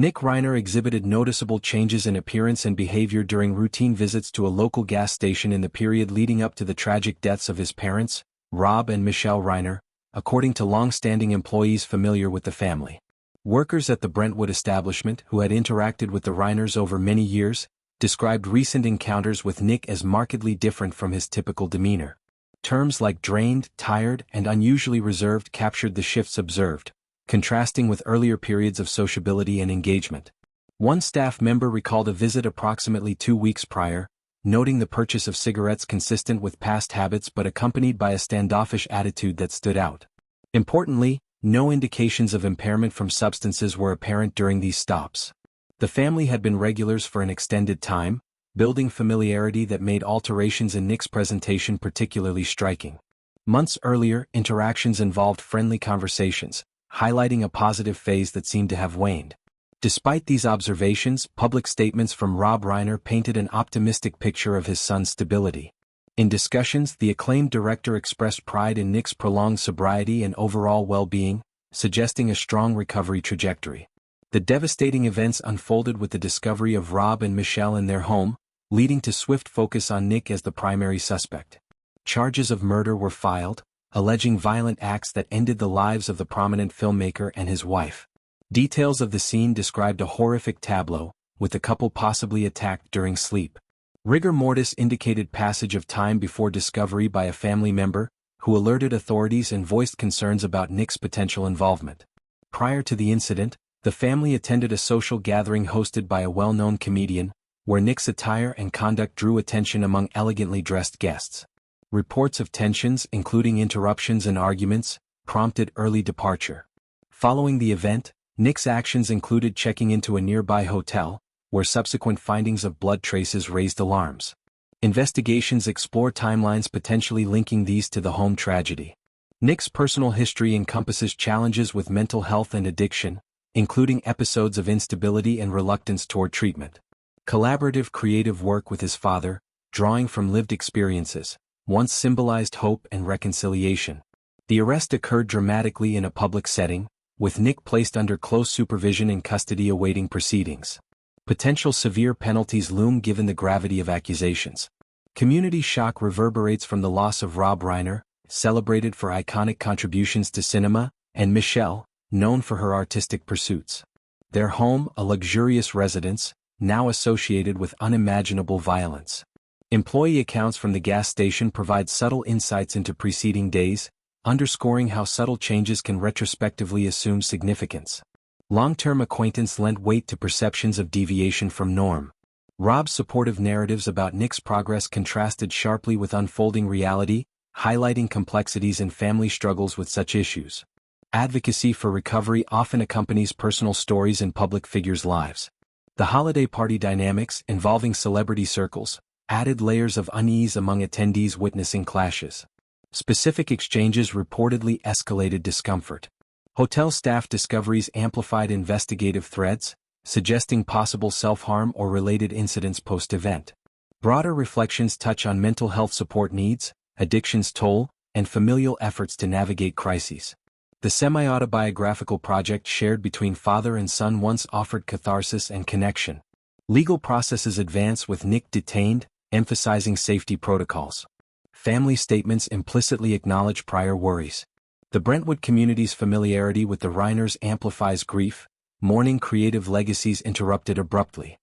Nick Reiner exhibited noticeable changes in appearance and behavior during routine visits to a local gas station in the period leading up to the tragic deaths of his parents, Rob and Michele Reiner, according to long-standing employees familiar with the family. Workers at the Brentwood establishment who had interacted with the Reiners over many years described recent encounters with Nick as markedly different from his typical demeanor. Terms like drained, tired, and unusually reserved captured the shifts observed, contrasting with earlier periods of sociability and engagement. One staff member recalled a visit approximately 2 weeks prior, noting the purchase of cigarettes consistent with past habits but accompanied by a standoffish attitude that stood out. Importantly, no indications of impairment from substances were apparent during these stops. The family had been regulars for an extended time, building familiarity that made alterations in Nick's presentation particularly striking. Months earlier, interactions involved friendly conversations, highlighting a positive phase that seemed to have waned. Despite these observations, public statements from Rob Reiner painted an optimistic picture of his son's stability. In discussions, the acclaimed director expressed pride in Nick's prolonged sobriety and overall well-being, suggesting a strong recovery trajectory. The devastating events unfolded with the discovery of Rob and Michele in their home, leading to swift focus on Nick as the primary suspect. Charges of murder were filed, alleging violent acts that ended the lives of the prominent filmmaker and his wife. Details of the scene described a horrific tableau, with the couple possibly attacked during sleep. Rigor mortis indicated passage of time before discovery by a family member, who alerted authorities and voiced concerns about Nick's potential involvement. Prior to the incident, the family attended a social gathering hosted by a well-known comedian, where Nick's attire and conduct drew attention among elegantly dressed guests. Reports of tensions, including interruptions and arguments, prompted early departure. Following the event, Nick's actions included checking into a nearby hotel, where subsequent findings of blood traces raised alarms. Investigations explore timelines potentially linking these to the home tragedy. Nick's personal history encompasses challenges with mental health and addiction, including episodes of instability and reluctance toward treatment. Collaborative creative work with his father, drawing from lived experiences, once symbolized hope and reconciliation. The arrest occurred dramatically in a public setting, with Nick placed under close supervision in custody awaiting proceedings. Potential severe penalties loom given the gravity of accusations. Community shock reverberates from the loss of Rob Reiner, celebrated for iconic contributions to cinema, and Michele, known for her artistic pursuits. Their home, a luxurious residence, now associated with unimaginable violence. Employee accounts from the gas station provide subtle insights into preceding days, underscoring how subtle changes can retrospectively assume significance. Long-term acquaintance lent weight to perceptions of deviation from norm. Rob's supportive narratives about Nick's progress contrasted sharply with unfolding reality, highlighting complexities in family struggles with such issues. Advocacy for recovery often accompanies personal stories in public figures' lives. The holiday party dynamics, involving celebrity circles, added layers of unease among attendees witnessing clashes. Specific exchanges reportedly escalated discomfort. Hotel staff discoveries amplified investigative threads, suggesting possible self-harm or related incidents post-event. Broader reflections touch on mental health support needs, addiction's toll, and familial efforts to navigate crises. The semi-autobiographical project shared between father and son once offered catharsis and connection. Legal processes advance with Nick detained, emphasizing safety protocols. Family statements implicitly acknowledge prior worries. The Brentwood community's familiarity with the Reiners amplifies grief, mourning creative legacies interrupted abruptly.